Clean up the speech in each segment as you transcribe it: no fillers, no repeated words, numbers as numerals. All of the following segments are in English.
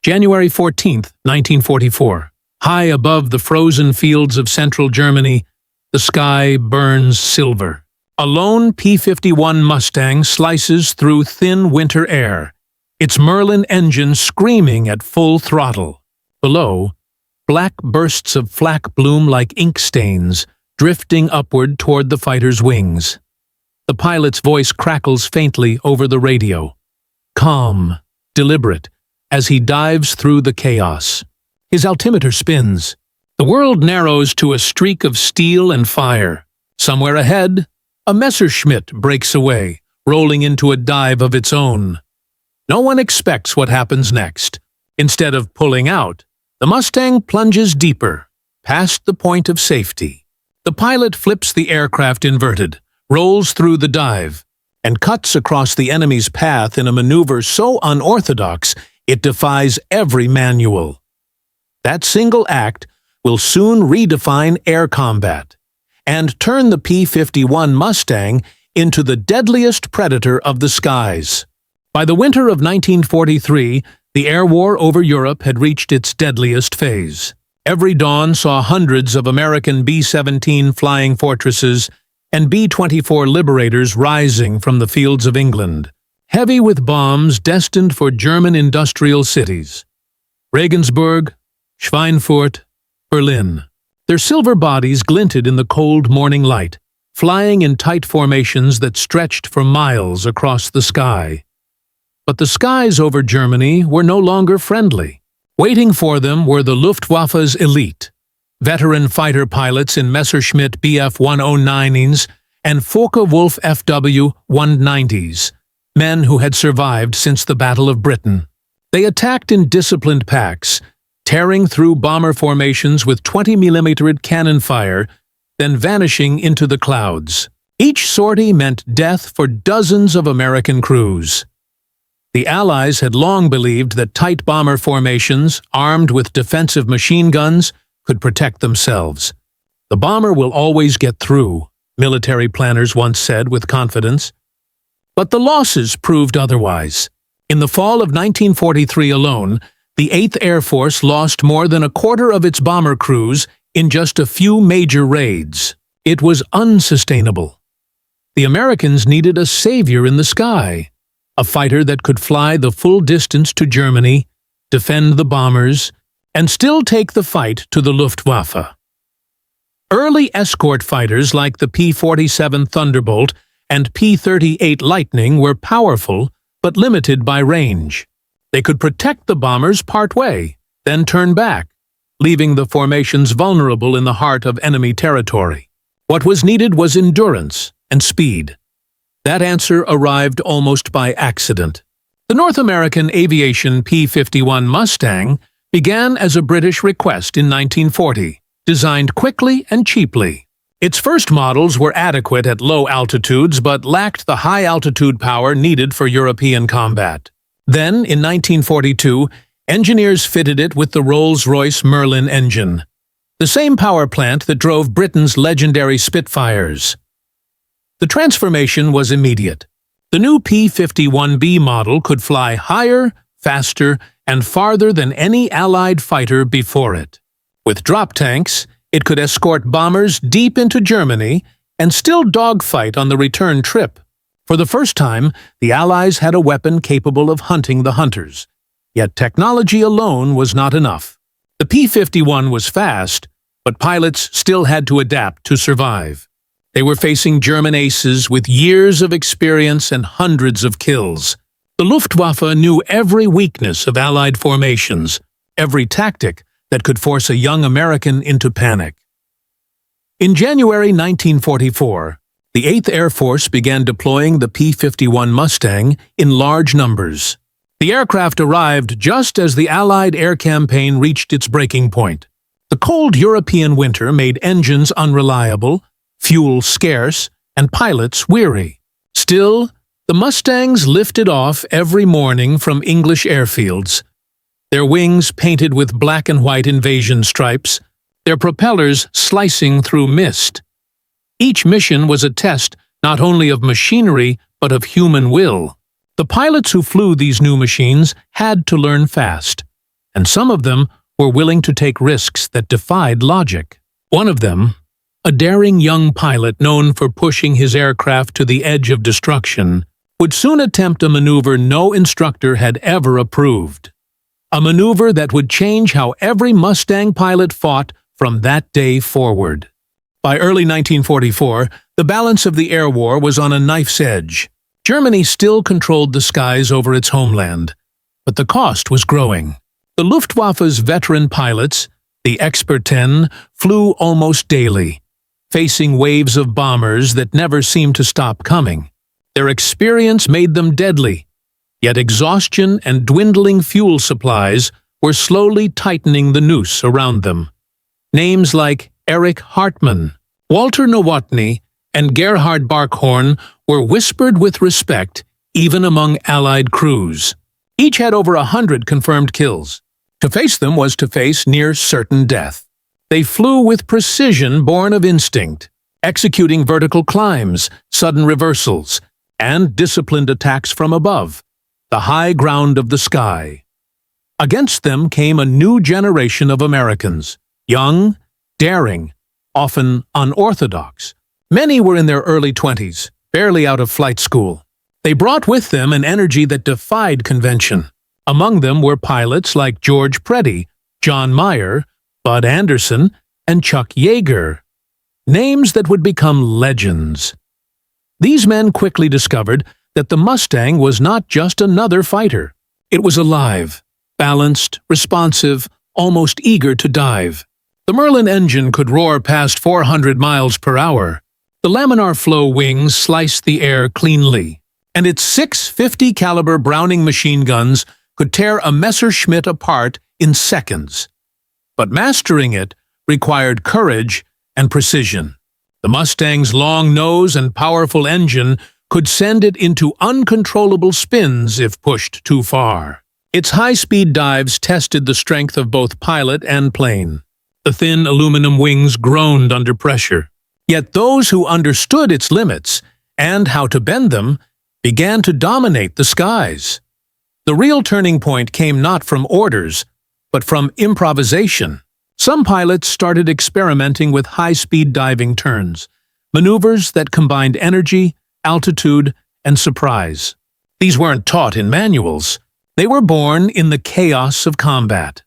January 14, 1944. High above the frozen fields of central Germany, the sky burns silver. A lone P-51 Mustang slices through thin winter air, its Merlin engine screaming at full throttle. Below, black bursts of flak bloom like ink stains, drifting upward toward the fighter's wings. The pilot's voice crackles faintly over the radio. Calm, deliberate, as he dives through the chaos. His altimeter spins. The world narrows to a streak of steel and fire. Somewhere ahead, a Messerschmitt breaks away, rolling into a dive of its own. No one expects what happens next. Instead of pulling out, the Mustang plunges deeper, past the point of safety. The pilot flips the aircraft inverted, rolls through the dive, and cuts across the enemy's path in a maneuver so unorthodox it defies every manual. That single act will soon redefine air combat and turn the P-51 Mustang into the deadliest predator of the skies. By the winter of 1943, the air war over Europe had reached its deadliest phase. Every dawn saw hundreds of American B-17 flying fortresses and B-24 Liberators rising from the fields of England, heavy with bombs destined for German industrial cities. Regensburg, Schweinfurt, Berlin. Their silver bodies glinted in the cold morning light, flying in tight formations that stretched for miles across the sky. But the skies over Germany were no longer friendly. Waiting for them were the Luftwaffe's elite, veteran fighter pilots in Messerschmitt Bf-109s and Focke-Wulf FW-190s, men who had survived since the Battle of Britain. They attacked in disciplined packs, tearing through bomber formations with 20mm cannon fire, then vanishing into the clouds. Each sortie meant death for dozens of American crews. The Allies had long believed that tight bomber formations, armed with defensive machine guns, could protect themselves. The bomber will always get through, military planners once said with confidence. But the losses proved otherwise. In the fall of 1943 alone, the 8th Air Force lost more than a quarter of its bomber crews in just a few major raids. It was unsustainable. The Americans needed a savior in the sky, a fighter that could fly the full distance to Germany, defend the bombers, and still take the fight to the Luftwaffe. Early escort fighters like the P-47 Thunderbolt and P-38 Lightning were powerful but limited by range. They could protect the bombers partway, then turn back, leaving the formations vulnerable in the heart of enemy territory. What was needed was endurance and speed. That answer arrived almost by accident. The North American aviation P-51 Mustang began as a British request in 1940, designed quickly and cheaply. Its first models were adequate at low altitudes but lacked the high-altitude power needed for European combat. Then, in 1942, engineers fitted it with the Rolls-Royce Merlin engine, the same power plant that drove Britain's legendary Spitfires. The transformation was immediate. The new P-51B model could fly higher, faster, and farther than any Allied fighter before it. With drop tanks, it could escort bombers deep into Germany and still dogfight on the return trip. For the first time, the Allies had a weapon capable of hunting the hunters. Yet technology alone was not enough. The P-51 was fast, but pilots still had to adapt to survive. They were facing German aces with years of experience and hundreds of kills. The Luftwaffe knew every weakness of Allied formations, every tactic that could force a young American into panic. In January 1944, the 8th Air Force began deploying the P-51 Mustang in large numbers. The aircraft arrived just as the Allied air campaign reached its breaking point. The cold European winter made engines unreliable, fuel scarce, and pilots weary. Still, the Mustangs lifted off every morning from English airfields, their wings painted with black and white invasion stripes, their propellers slicing through mist. Each mission was a test not only of machinery but of human will. The pilots who flew these new machines had to learn fast. and some of them were willing to take risks that defied logic. One of them, a daring young pilot known for pushing his aircraft to the edge of destruction, would soon attempt a maneuver no instructor had ever approved. A maneuver that would change how every Mustang pilot fought from that day forward. By early 1944, the balance of the air war was on a knife's edge. Germany still controlled the skies over its homeland, but the cost was growing. The Luftwaffe's veteran pilots, the Expert 10, flew almost daily, facing waves of bombers that never seemed to stop coming. Their experience made them deadly, yet exhaustion and dwindling fuel supplies were slowly tightening the noose around them. Names like Erich Hartmann, Walter Nowotny, and Gerhard Barkhorn were whispered with respect even among Allied crews. Each had over 100 confirmed kills. To face them was to face near certain death. They flew with precision born of instinct, executing vertical climbs, sudden reversals, and disciplined attacks from above, the high ground of the sky. Against them came a new generation of Americans, young, daring, often unorthodox. Many were in their early 20s, barely out of flight school. They brought with them an energy that defied convention. Among them were pilots like George Preddy, John Meyer, Bud Anderson, and Chuck Yeager, names that would become legends. These men quickly discovered that the Mustang was not just another fighter. It was alive, balanced, responsive, almost eager to dive. The Merlin engine could roar past 400 miles per hour. The laminar flow wings sliced the air cleanly, and its 650 caliber Browning machine guns could tear a Messerschmitt apart in seconds. But mastering it required courage and precision. The Mustang's long nose and powerful engine could send it into uncontrollable spins if pushed too far. Its high-speed dives tested the strength of both pilot and plane. The thin aluminum wings groaned under pressure. Yet those who understood its limits and how to bend them began to dominate the skies. The real turning point came not from orders, but from improvisation. Some pilots started experimenting with high-speed diving turns, maneuvers that combined energy, altitude, and surprise. These weren't taught in manuals. They were born in the chaos of combat.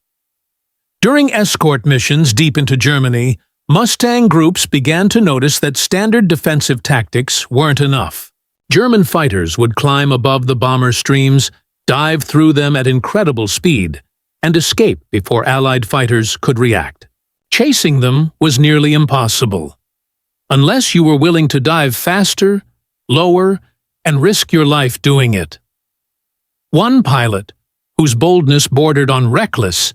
During escort missions deep into Germany, Mustang groups began to notice that standard defensive tactics weren't enough. German fighters would climb above the bomber streams, dive through them at incredible speed, and escape before Allied fighters could react. Chasing them was nearly impossible, unless you were willing to dive faster, lower, and risk your life doing it. One pilot, whose boldness bordered on reckless,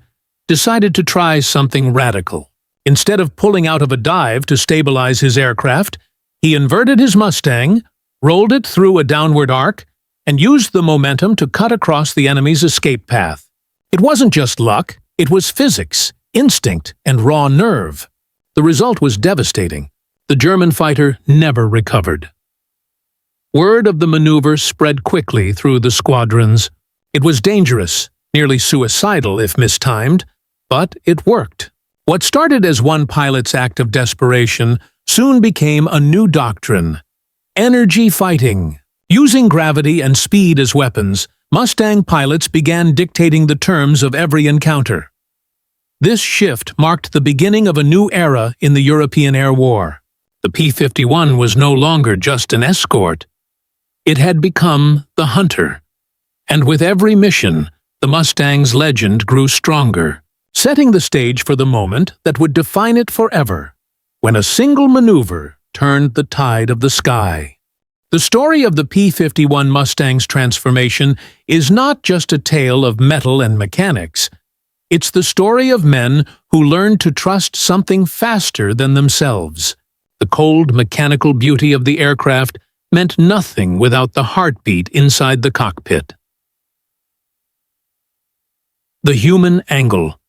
decided to try something radical. Instead of pulling out of a dive to stabilize his aircraft, he inverted his Mustang, rolled it through a downward arc, and used the momentum to cut across the enemy's escape path. It wasn't just luck, it was physics, instinct, and raw nerve. The result was devastating. The German fighter never recovered. Word of the maneuver spread quickly through the squadrons. It was dangerous, nearly suicidal if mistimed, but it worked. What started as one pilot's act of desperation soon became a new doctrine: energy fighting. Using gravity and speed as weapons, Mustang pilots began dictating the terms of every encounter. This shift marked the beginning of a new era in the European air war. The P-51 was no longer just an escort. It had become the hunter. And with every mission, the Mustang's legend grew stronger, setting the stage for the moment that would define it forever, when a single maneuver turned the tide of the sky. The story of the P-51 Mustang's transformation is not just a tale of metal and mechanics. It's the story of men who learned to trust something faster than themselves. The cold, mechanical beauty of the aircraft meant nothing without the heartbeat inside the cockpit. The human angle.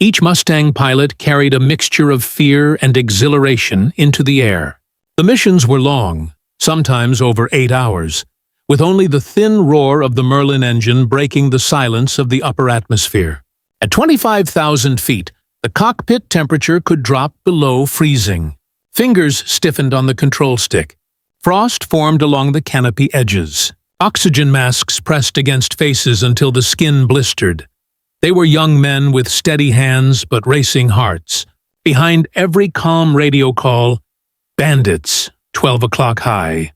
Each Mustang pilot carried a mixture of fear and exhilaration into the air. The missions were long, sometimes over 8 hours, with only the thin roar of the Merlin engine breaking the silence of the upper atmosphere. At 25,000 feet, the cockpit temperature could drop below freezing. Fingers stiffened on the control stick. Frost formed along the canopy edges. Oxygen masks pressed against faces until the skin blistered. They were young men with steady hands but racing hearts. Behind every calm radio call, bandits, 12 o'clock high,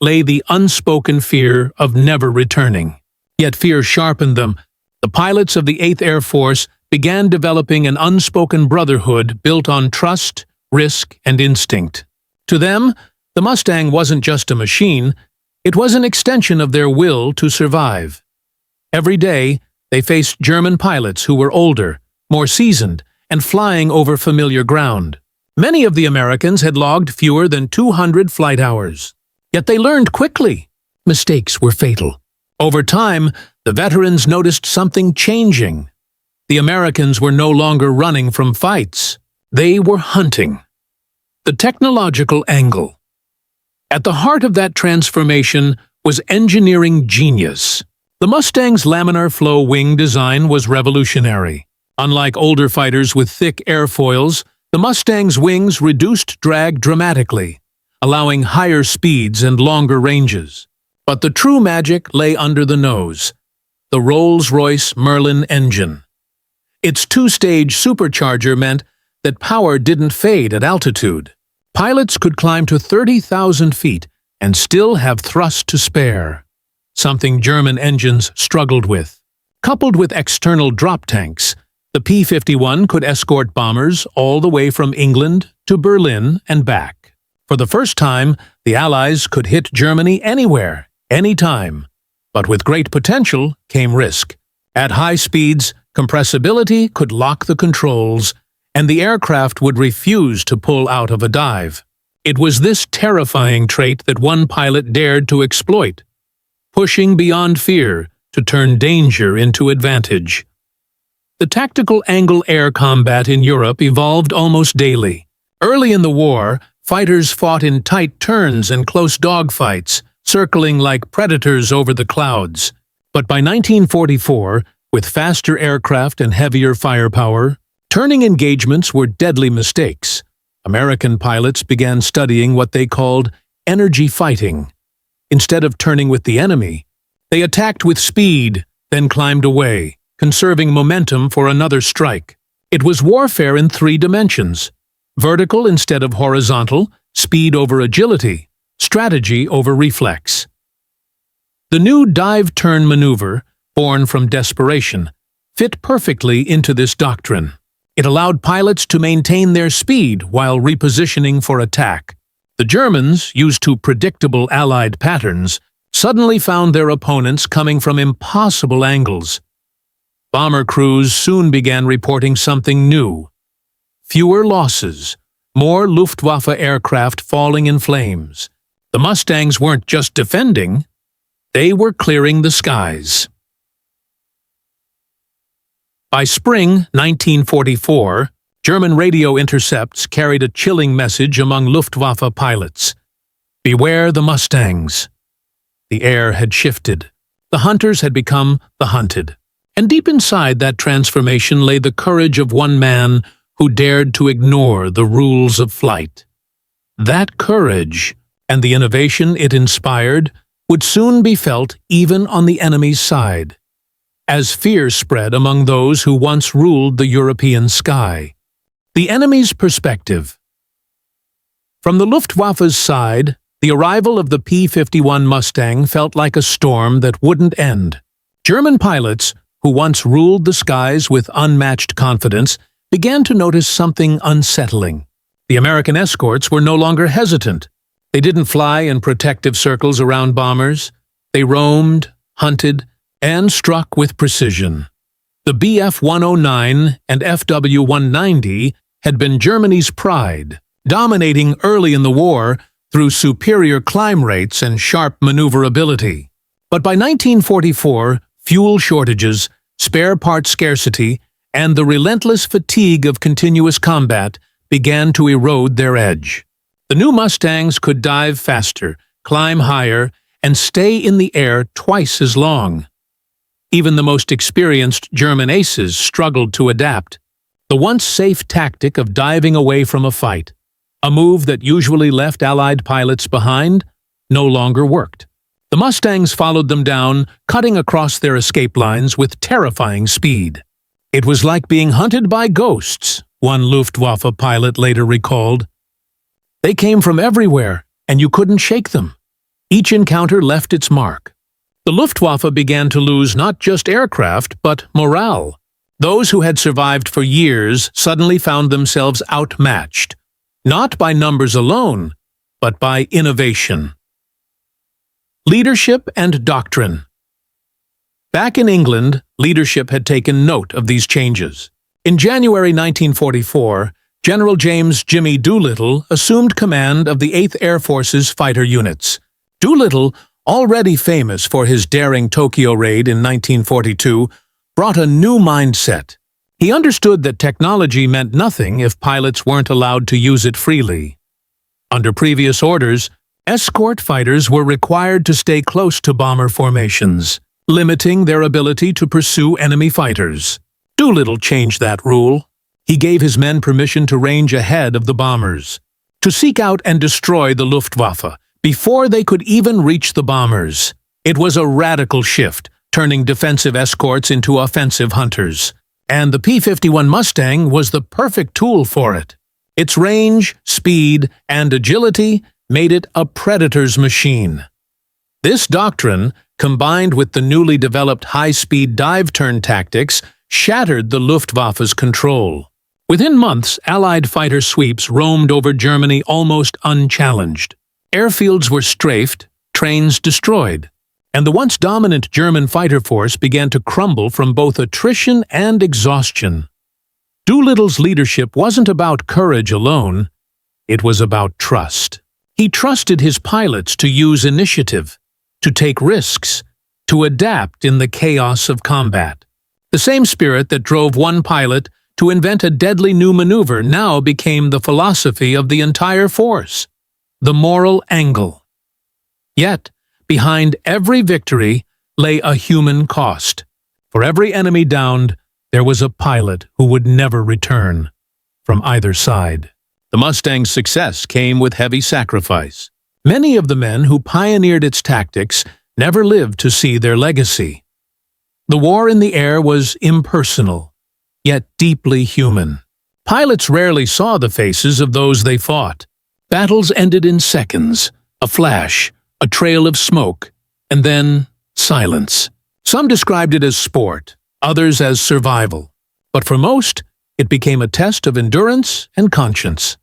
lay the unspoken fear of never returning. Yet fear sharpened them. The pilots of the 8th Air Force began developing an unspoken brotherhood built on trust, risk, and instinct. To them, the Mustang wasn't just a machine, it was an extension of their will to survive. Every day, they faced German pilots who were older, more seasoned, and flying over familiar ground. Many of the Americans had logged fewer than 200 flight hours. Yet they learned quickly. Mistakes were fatal. Over time, the veterans noticed something changing. The Americans were no longer running from fights. They were hunting. The technological angle. At the heart of that transformation was engineering genius. The Mustang's laminar flow wing design was revolutionary. Unlike older fighters with thick airfoils, the Mustang's wings reduced drag dramatically, allowing higher speeds and longer ranges. But the true magic lay under the nose, the Rolls-Royce Merlin engine. Its two-stage supercharger meant that power didn't fade at altitude. Pilots could climb to 30,000 feet and still have thrust to spare, something German engines struggled with. Coupled with external drop tanks, the P-51 could escort bombers all the way from England to Berlin and back. For the first time, the Allies could hit Germany anywhere, anytime. But with great potential came risk. At high speeds, compressibility could lock the controls, and the aircraft would refuse to pull out of a dive. It was this terrifying trait that one pilot dared to exploit, pushing beyond fear to turn danger into advantage. The tactical angle air combat in Europe evolved almost daily. Early in the war, fighters fought in tight turns and close dogfights, circling like predators over the clouds. But by 1944, with faster aircraft and heavier firepower, turning engagements were deadly mistakes. American pilots began studying what they called energy fighting. Instead of turning with the enemy, they attacked with speed, then climbed away, conserving momentum for another strike. It was warfare in 3 dimensions: vertical instead of horizontal, speed over agility, strategy over reflex. The new dive-turn maneuver, born from desperation, fit perfectly into this doctrine. It allowed pilots to maintain their speed while repositioning for attack. The Germans, used to predictable Allied patterns, suddenly found their opponents coming from impossible angles. Bomber crews soon began reporting something new. Fewer losses, more Luftwaffe aircraft falling in flames. The Mustangs weren't just defending, they were clearing the skies. By spring 1944, German radio intercepts carried a chilling message among Luftwaffe pilots. Beware the Mustangs. The air had shifted. The hunters had become the hunted. And deep inside that transformation lay the courage of one man who dared to ignore the rules of flight. That courage, and the innovation it inspired, would soon be felt even on the enemy's side, as fear spread among those who once ruled the European sky. The enemy's perspective. From the Luftwaffe's side, the arrival of the P-51 Mustang felt like a storm that wouldn't end. German pilots, who once ruled the skies with unmatched confidence, began to notice something unsettling. The American escorts were no longer hesitant. They didn't fly in protective circles around bombers. They roamed, hunted, and struck with precision. The Bf-109 and Fw-190 had been Germany's pride, dominating early in the war through superior climb rates and sharp maneuverability. But by 1944, fuel shortages, spare part scarcity, and the relentless fatigue of continuous combat began to erode their edge. The new Mustangs could dive faster, climb higher, and stay in the air twice as long. Even the most experienced German aces struggled to adapt. The once safe tactic of diving away from a fight, a move that usually left Allied pilots behind, no longer worked. The Mustangs followed them down, cutting across their escape lines with terrifying speed. It was like being hunted by ghosts, one Luftwaffe pilot later recalled. They came from everywhere, and you couldn't shake them. Each encounter left its mark. The Luftwaffe began to lose not just aircraft, but morale. Those who had survived for years suddenly found themselves outmatched, not by numbers alone, but by innovation. Leadership and doctrine. Back in England, leadership had taken note of these changes. In January 1944, General James "Jimmy" Doolittle assumed command of the 8th Air Force's fighter units. Doolittle, already famous for his daring Tokyo raid in 1942, brought a new mindset. He understood that technology meant nothing if pilots weren't allowed to use it freely. Under previous orders, escort fighters were required to stay close to bomber formations, limiting their ability to pursue enemy fighters. Doolittle changed that rule. He gave his men permission to range ahead of the bombers, to seek out and destroy the Luftwaffe before they could even reach the bombers. It was a radical shift, turning defensive escorts into offensive hunters. And the P-51 Mustang was the perfect tool for it. Its range, speed, and agility made it a predator's machine. This doctrine, combined with the newly developed high-speed dive-turn tactics, shattered the Luftwaffe's control. Within months, Allied fighter sweeps roamed over Germany almost unchallenged. Airfields were strafed, trains destroyed, and the once dominant German fighter force began to crumble from both attrition and exhaustion. Doolittle's leadership wasn't about courage alone, it was about trust. He trusted his pilots to use initiative, to take risks, to adapt in the chaos of combat. The same spirit that drove one pilot to invent a deadly new maneuver now became the philosophy of the entire force, the moral angle. Yet, behind every victory lay a human cost. For every enemy downed, there was a pilot who would never return, from either side. The Mustang's success came with heavy sacrifice. Many of the men who pioneered its tactics never lived to see their legacy. The war in the air was impersonal, yet deeply human. Pilots rarely saw the faces of those they fought. Battles ended in seconds, a flash, a trail of smoke, and then silence. Some described it as sport, others as survival. But for most, it became a test of endurance and conscience.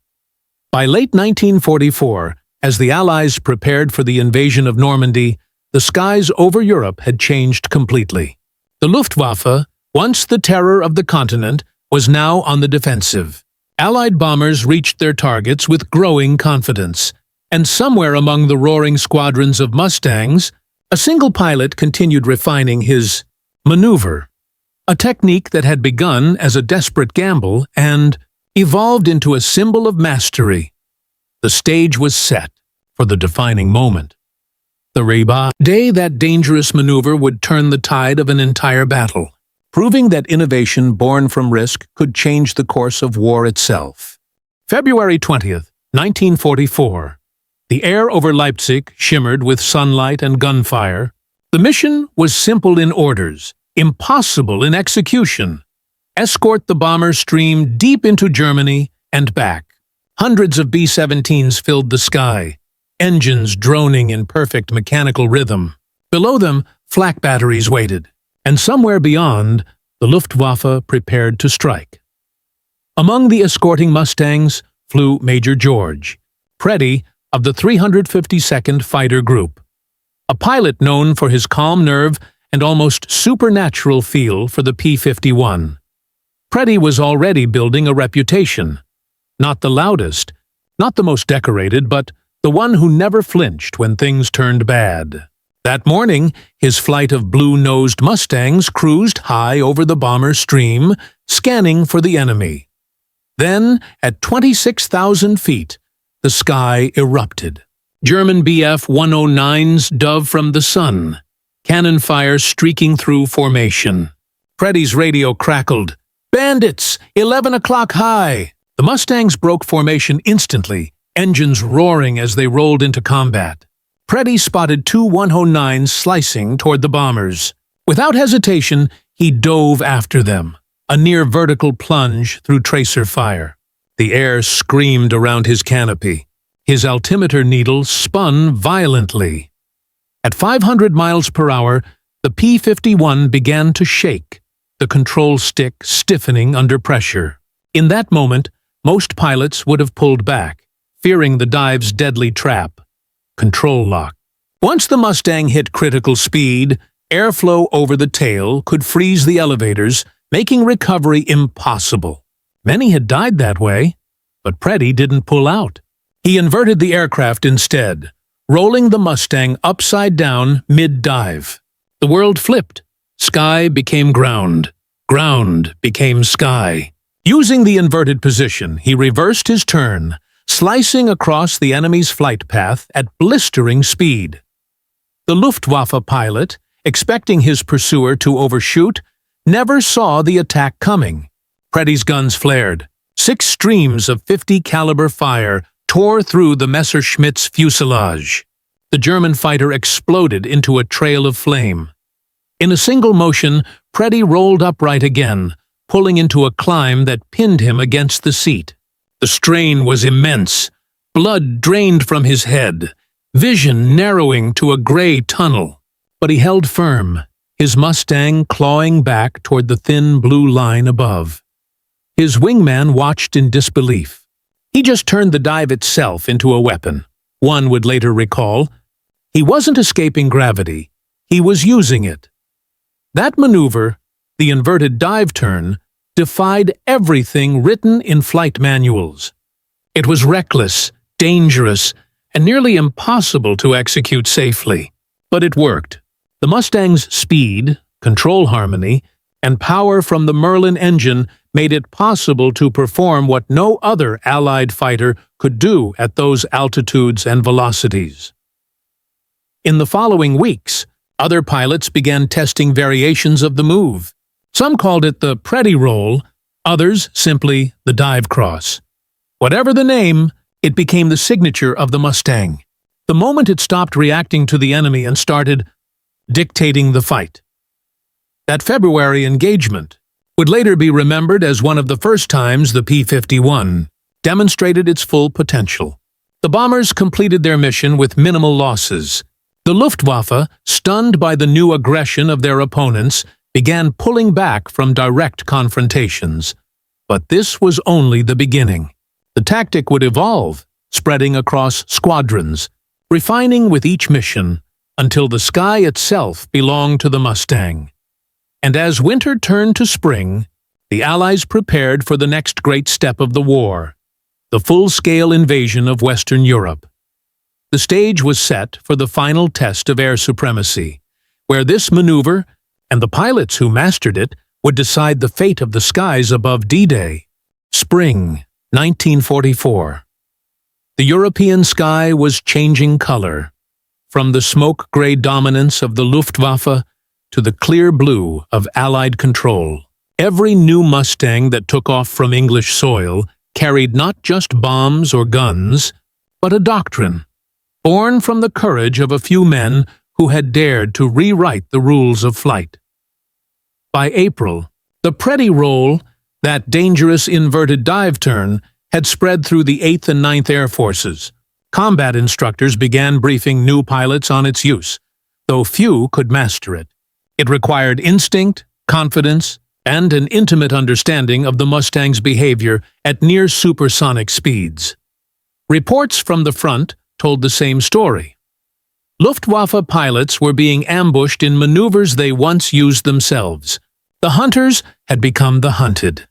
By late 1944, as the Allies prepared for the invasion of Normandy, the skies over Europe had changed completely. The Luftwaffe, once the terror of the continent, was now on the defensive. Allied bombers reached their targets with growing confidence, and somewhere among the roaring squadrons of Mustangs, a single pilot continued refining his maneuver, a technique that had begun as a desperate gamble and evolved into a symbol of mastery. The stage was set for the defining moment. The Reba day, that dangerous maneuver would turn the tide of an entire battle, proving that innovation born from risk could change the course of war itself. February 20th, 1944. The air over Leipzig shimmered with sunlight and gunfire. The mission was simple in orders, impossible in execution. Escort the bomber stream deep into Germany and back. Hundreds of B-17s filled the sky, engines droning in perfect mechanical rhythm. Below them, flak batteries waited, and somewhere beyond, the Luftwaffe prepared to strike. Among the escorting Mustangs flew Major George, Preddy of the 352nd Fighter Group, a pilot known for his calm nerve and almost supernatural feel for the P-51. Preddy was already building a reputation. Not the loudest, not the most decorated, but the one who never flinched when things turned bad. That morning, his flight of blue-nosed Mustangs cruised high over the bomber stream, scanning for the enemy. Then, at 26,000 feet, the sky erupted. German Bf-109s dove from the sun, cannon fire streaking through formation. Preddy's radio crackled. "Bandits! 11 o'clock high!" The Mustangs broke formation instantly, engines roaring as they rolled into combat. Preddy spotted two 109s slicing toward the bombers. Without hesitation, he dove after them, a near-vertical plunge through tracer fire. The air screamed around his canopy. His altimeter needle spun violently. At 500 miles per hour, the P-51 began to shake, the control stick stiffening under pressure. In that moment, most pilots would have pulled back, fearing the dive's deadly trap. Control lock. Once the Mustang hit critical speed, airflow over the tail could freeze the elevators, making recovery impossible. Many had died that way, but Preddy didn't pull out. He inverted the aircraft instead, rolling the Mustang upside down mid-dive. The world flipped. Sky became ground. Ground became sky. Using the inverted position, he reversed his turn, slicing across the enemy's flight path at blistering speed. The Luftwaffe pilot, expecting his pursuer to overshoot, never saw the attack coming. Preddy's guns flared. 6 streams of .50 caliber fire tore through the Messerschmitt's fuselage. The German fighter exploded into a trail of flame. In a single motion, Preddy rolled upright again, pulling into a climb that pinned him against the seat. The strain was immense. Blood drained from his head, vision narrowing to a gray tunnel. But he held firm, his Mustang clawing back toward the thin blue line above. His wingman watched in disbelief. He just turned the dive itself into a weapon. One would later recall, he wasn't escaping gravity, he was using it. That maneuver, the inverted dive turn, defied everything written in flight manuals. It was reckless, dangerous, and nearly impossible to execute safely. But it worked. The Mustang's speed, control harmony, and power from the Merlin engine made it possible to perform what no other Allied fighter could do at those altitudes and velocities. In the following weeks, other pilots began testing variations of the move. Some called it the Preddy roll, others simply the dive cross. Whatever the name, it became the signature of the Mustang. The moment it stopped reacting to the enemy and started dictating the fight. That February engagement would later be remembered as one of the first times the P-51 demonstrated its full potential. The bombers completed their mission with minimal losses. The Luftwaffe, stunned by the new aggression of their opponents, began pulling back from direct confrontations. But this was only the beginning. The tactic would evolve, spreading across squadrons, refining with each mission, until the sky itself belonged to the Mustang. And as winter turned to spring, the Allies prepared for the next great step of the war, the full-scale invasion of Western Europe. The stage was set for the final test of air supremacy, where this maneuver, and the pilots who mastered it, would decide the fate of the skies above D-Day. Spring 1944. The European sky was changing color, from the smoke-gray dominance of the Luftwaffe to the clear blue of Allied control. Every new Mustang that took off from English soil carried not just bombs or guns, but a doctrine, born from the courage of a few men who had dared to rewrite the rules of flight. By April, the Preddy roll, that dangerous inverted dive turn, had spread through the 8th and 9th Air Forces. Combat instructors began briefing new pilots on its use, though few could master it. It required instinct, confidence, and an intimate understanding of the Mustang's behavior at near supersonic speeds. Reports from the front told the same story. Luftwaffe pilots were being ambushed in maneuvers they once used themselves. The hunters had become the hunted.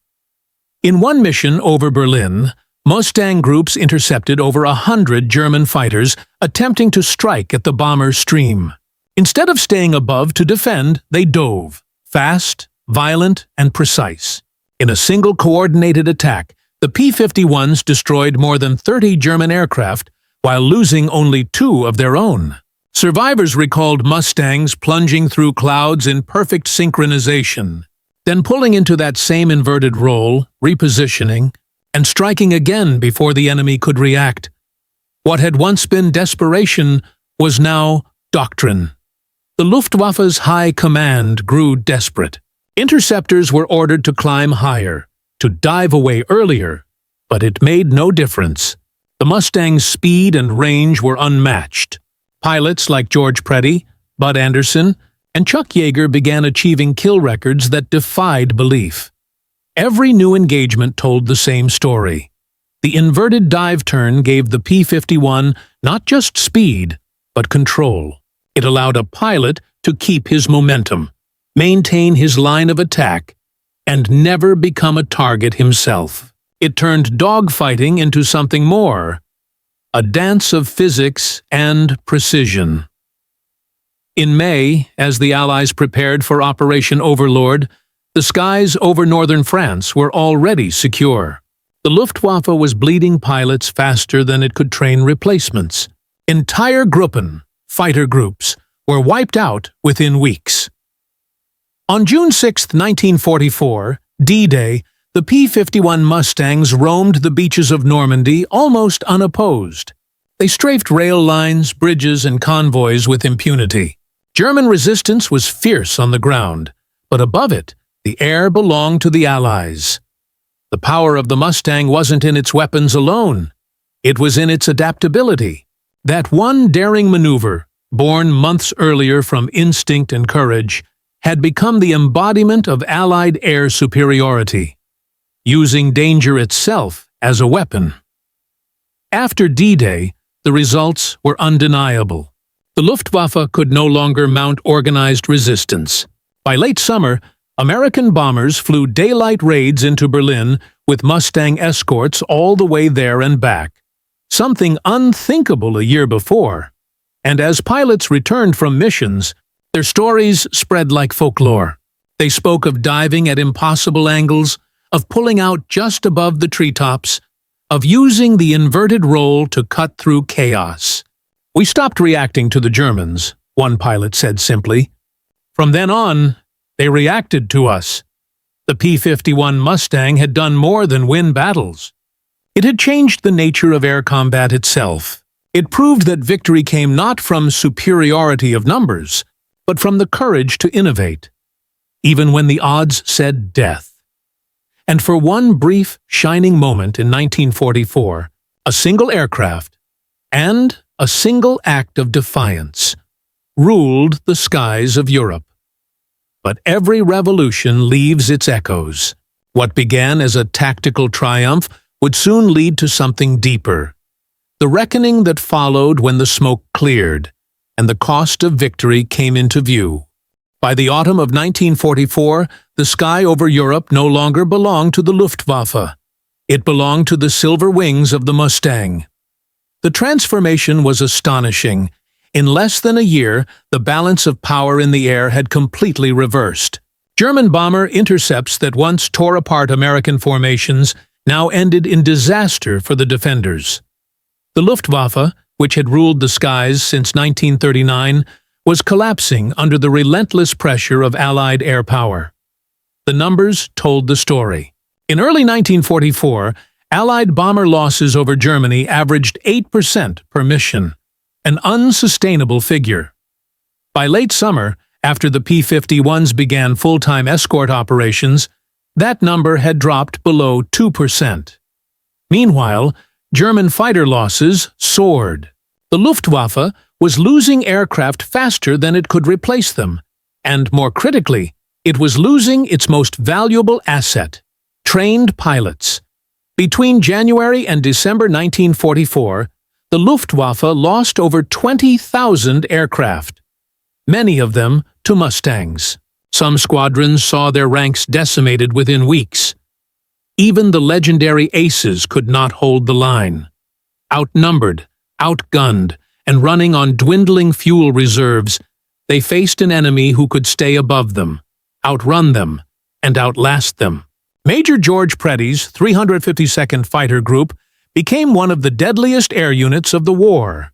In one mission over Berlin, Mustang groups intercepted over 100 German fighters attempting to strike at the bomber's stream. Instead of staying above to defend, they dove, fast, violent, and precise. In a single coordinated attack, the P-51s destroyed more than 30 German aircraft while losing only 2 of their own. Survivors recalled Mustangs plunging through clouds in perfect synchronization, then pulling into that same inverted roll, repositioning, and striking again before the enemy could react. What had once been desperation was now doctrine. The Luftwaffe's high command grew desperate. Interceptors were ordered to climb higher, to dive away earlier, but it made no difference. The Mustang's speed and range were unmatched. Pilots like George Preddy, Bud Anderson, and Chuck Yeager began achieving kill records that defied belief. Every new engagement told the same story. The inverted dive turn gave the P-51 not just speed, but control. It allowed a pilot to keep his momentum, maintain his line of attack, and never become a target himself. It turned dogfighting into something more, a dance of physics and precision. In May, as the Allies prepared for Operation Overlord, the skies over northern France were already secure. The Luftwaffe was bleeding pilots faster than it could train replacements. Entire Gruppen, fighter groups, were wiped out within weeks. On June 6, 1944, D-Day, the P-51 Mustangs roamed the beaches of Normandy almost unopposed. They strafed rail lines, bridges, and convoys with impunity. German resistance was fierce on the ground, but above it, the air belonged to the Allies. The power of the Mustang wasn't in its weapons alone. It was in its adaptability. That one daring maneuver, born months earlier from instinct and courage, had become the embodiment of Allied air superiority, using danger itself as a weapon. After D-Day, the results were undeniable. The Luftwaffe could no longer mount organized resistance. By late summer, American bombers flew daylight raids into Berlin with Mustang escorts all the way there and back, something unthinkable a year before. And as pilots returned from missions, their stories spread like folklore. They spoke of diving at impossible angles, of pulling out just above the treetops, of using the inverted roll to cut through chaos. "We stopped reacting to the Germans," one pilot said simply. "From then on, they reacted to us." The P-51 Mustang had done more than win battles. It had changed the nature of air combat itself. It proved that victory came not from superiority of numbers, but from the courage to innovate, even when the odds said death. And for one brief, shining moment in 1944, a single aircraft and a single act of defiance ruled the skies of Europe. But every revolution leaves its echoes. What began as a tactical triumph would soon lead to something deeper. The reckoning that followed when the smoke cleared, and the cost of victory came into view. By the autumn of 1944, the sky over Europe no longer belonged to the Luftwaffe. It belonged to the silver wings of the Mustang. The transformation was astonishing. In less than a year, the balance of power in the air had completely reversed. German bomber intercepts that once tore apart American formations now ended in disaster for the defenders. The Luftwaffe, which had ruled the skies since 1939, was collapsing under the relentless pressure of Allied air power. The numbers told the story. In early 1944, Allied bomber losses over Germany averaged 8% per mission, an unsustainable figure. By late summer, after the P-51s began full-time escort operations, that number had dropped below 2%. Meanwhile, German fighter losses soared. The Luftwaffe was losing aircraft faster than it could replace them, and more critically, it was losing its most valuable asset, trained pilots. Between January and December 1944, the Luftwaffe lost over 20,000 aircraft, many of them to Mustangs. Some squadrons saw their ranks decimated within weeks. Even the legendary aces could not hold the line. Outnumbered, outgunned, and running on dwindling fuel reserves, they faced an enemy who could stay above them, outrun them, and outlast them. Major George Preddy's 352nd Fighter Group became one of the deadliest air units of the war.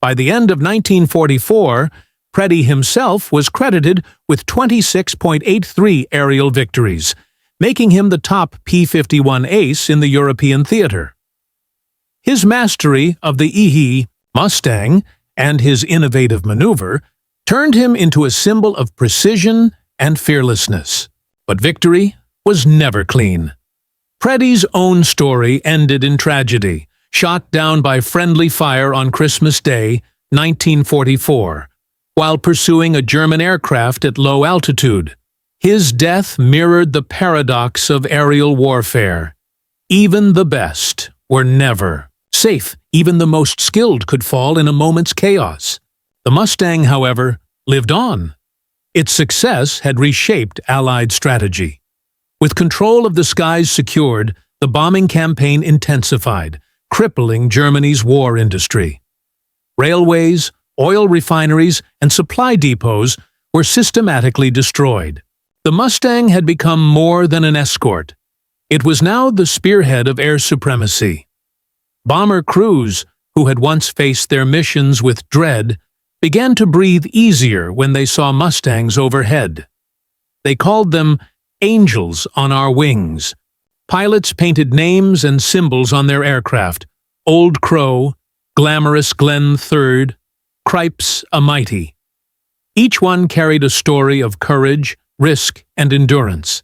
By the end of 1944, Preddy himself was credited with 26.83 aerial victories, making him the top P-51 ace in the European theater. His mastery of the E.E. Mustang and his innovative maneuver turned him into a symbol of precision and fearlessness. But victory was never clean. Preddy's own story ended in tragedy, shot down by friendly fire on Christmas Day, 1944, while pursuing a German aircraft at low altitude. His death mirrored the paradox of aerial warfare. Even the best were never safe. Even the most skilled could fall in a moment's chaos. The Mustang, however, lived on. Its success had reshaped Allied strategy. With control of the skies secured, the bombing campaign intensified, crippling Germany's war industry. Railways, oil refineries, and supply depots were systematically destroyed. The Mustang had become more than an escort. It was now the spearhead of air supremacy. Bomber crews, who had once faced their missions with dread, began to breathe easier when they saw Mustangs overhead. They called them angels on our wings. Pilots painted names and symbols on their aircraft: Old Crow, Glamorous Glenn III, Cripes a Mighty. Each one carried a story of courage, risk, and endurance.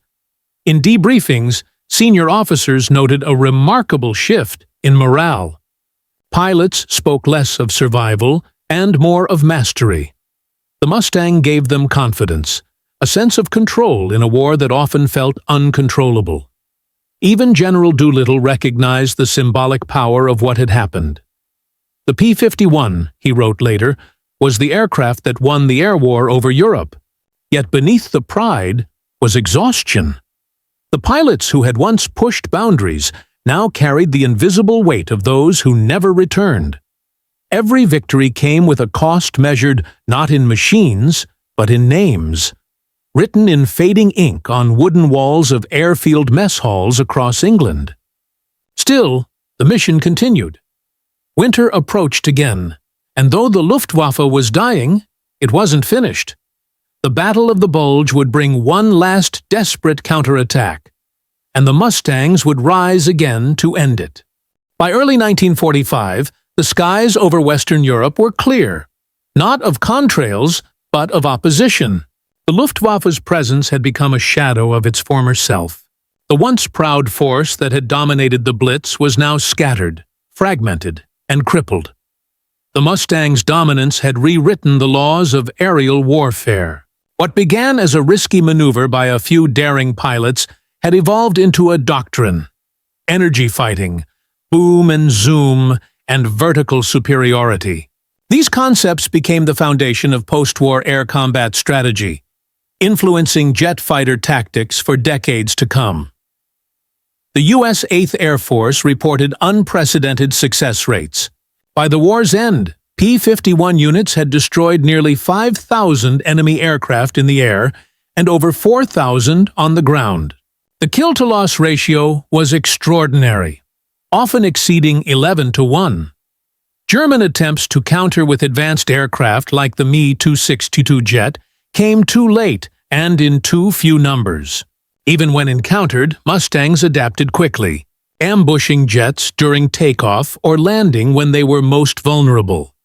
In debriefings, senior officers noted a remarkable shift in morale. Pilots spoke less of survival and more of mastery. The Mustang gave them confidence, a sense of control in a war that often felt uncontrollable. Even General Doolittle recognized the symbolic power of what had happened. The P-51, he wrote later, was the aircraft that won the air war over Europe. Yet beneath the pride was exhaustion. The pilots who had once pushed boundaries now carried the invisible weight of those who never returned. Every victory came with a cost measured not in machines, but in names, written in fading ink on wooden walls of airfield mess halls across England. Still, the mission continued. Winter approached again, and though the Luftwaffe was dying, it wasn't finished. The Battle of the Bulge would bring one last desperate counterattack, and the Mustangs would rise again to end it. By early 1945, the skies over Western Europe were clear, not of contrails, but of opposition. The Luftwaffe's presence had become a shadow of its former self. The once proud force that had dominated the Blitz was now scattered, fragmented, and crippled. The Mustang's dominance had rewritten the laws of aerial warfare. What began as a risky maneuver by a few daring pilots had evolved into a doctrine: energy fighting, boom and zoom, and vertical superiority. These concepts became the foundation of post-war air combat strategy, influencing jet fighter tactics for decades to come. The U.S. 8th Air Force reported unprecedented success rates. By the war's end, P-51 units had destroyed nearly 5,000 enemy aircraft in the air and over 4,000 on the ground. The kill-to-loss ratio was extraordinary, often exceeding 11-to-1. German attempts to counter with advanced aircraft like the Me-262 jet came too late and in too few numbers. Even when encountered, Mustangs adapted quickly, ambushing jets during takeoff or landing when they were most vulnerable.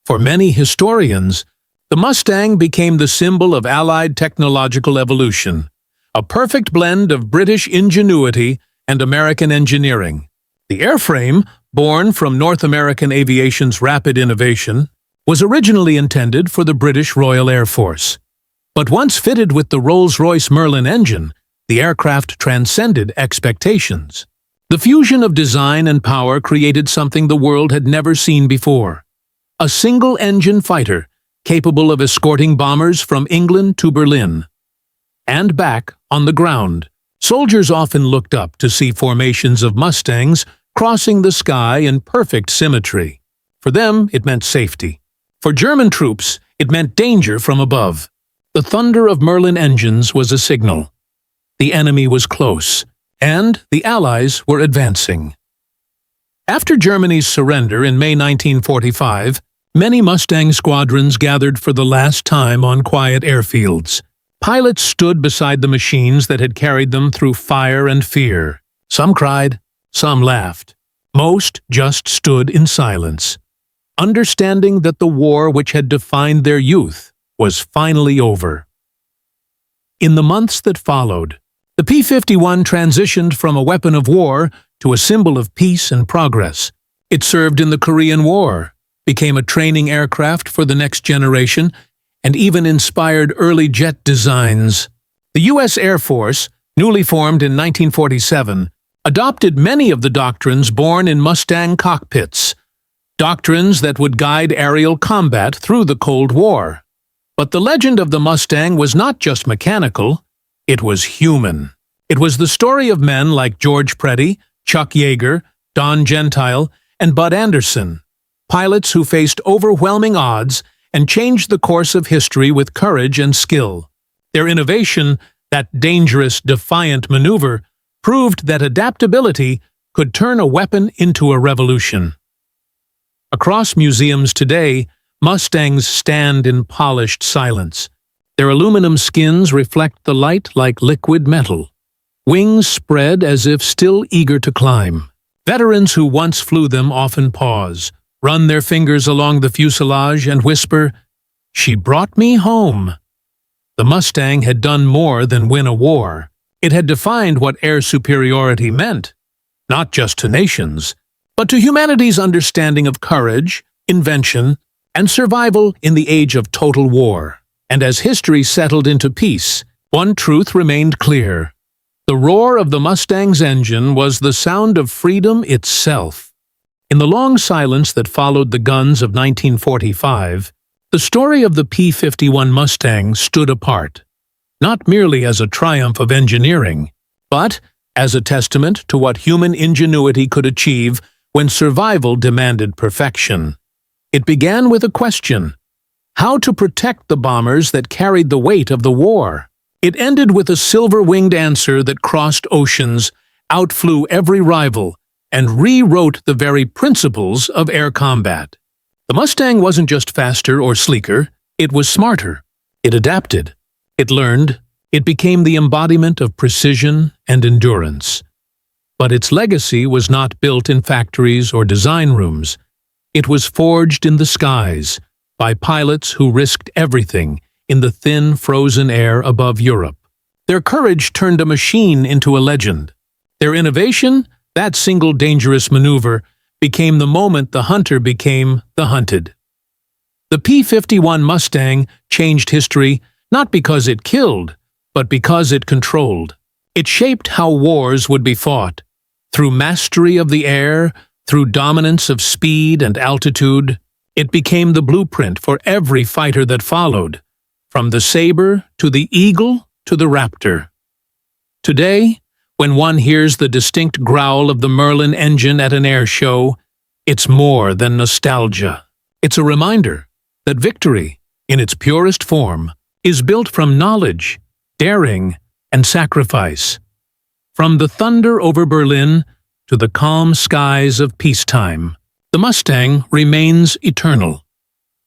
For many historians, the Mustang became the symbol of Allied technological evolution, a perfect blend of British ingenuity and American engineering. The airframe, born from North American aviation's rapid innovation, was originally intended for the British Royal Air Force. But once fitted with the Rolls-Royce Merlin engine, the aircraft transcended expectations. The fusion of design and power created something the world had never seen before: a single-engine fighter capable of escorting bombers from England to Berlin. And back, on the ground, soldiers often looked up to see formations of Mustangs crossing the sky in perfect symmetry. For them, it meant safety. For German troops, it meant danger from above. The thunder of Merlin engines was a signal. The enemy was close, and the Allies were advancing. After Germany's surrender in May 1945, Many Mustang squadrons gathered for the last time on quiet airfields. Pilots stood beside the machines that had carried them through fire and fear. Some cried, some laughed. Most just stood in silence, understanding that the war which had defined their youth was finally over. In the months that followed, the P-51 transitioned from a weapon of war to a symbol of peace and progress. It served in the Korean War, became a training aircraft for the next generation, and even inspired early jet designs. The U.S. Air Force, newly formed in 1947, adopted many of the doctrines born in Mustang cockpits, doctrines that would guide aerial combat through the Cold War. But the legend of the Mustang was not just mechanical, it was human. It was the story of men like George Preddy, Chuck Yeager, Don Gentile, and Bud Anderson, pilots who faced overwhelming odds and changed the course of history with courage and skill. Their innovation, that dangerous, defiant maneuver, proved that adaptability could turn a weapon into a revolution. Across museums today, Mustangs stand in polished silence. Their aluminum skins reflect the light like liquid metal. Wings spread as if still eager to climb. Veterans who once flew them often pause, run their fingers along the fuselage and whisper, "She brought me home." The Mustang had done more than win a war. It had defined what air superiority meant, not just to nations, but to humanity's understanding of courage, invention, and survival in the age of total war. And as history settled into peace, one truth remained clear. The roar of the Mustang's engine was the sound of freedom itself. In the long silence that followed the guns of 1945, the story of the P-51 Mustang stood apart, not merely as a triumph of engineering, but as a testament to what human ingenuity could achieve when survival demanded perfection. It began with a question: how to protect the bombers that carried the weight of the war? It ended with a silver-winged answer that crossed oceans, outflew every rival, and rewrote the very principles of air combat. The Mustang wasn't just faster or sleeker, it was smarter. It adapted. It learned. It became the embodiment of precision and endurance. But its legacy was not built in factories or design rooms. It was forged in the skies by pilots who risked everything in the thin, frozen air above Europe. Their courage turned a machine into a legend. Their innovation, that single dangerous maneuver, became the moment the hunter became the hunted. The P-51 Mustang changed history not because it killed, but because it controlled. It shaped how wars would be fought. Through mastery of the air, through dominance of speed and altitude, it became the blueprint for every fighter that followed, from the saber to the eagle to the raptor. Today, when one hears the distinct growl of the Merlin engine at an air show, it's more than nostalgia. It's a reminder that victory, in its purest form, is built from knowledge, daring, and sacrifice. From the thunder over Berlin to the calm skies of peacetime, the Mustang remains eternal,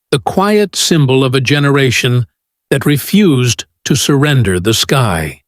the quiet symbol of a generation that refused to surrender the sky.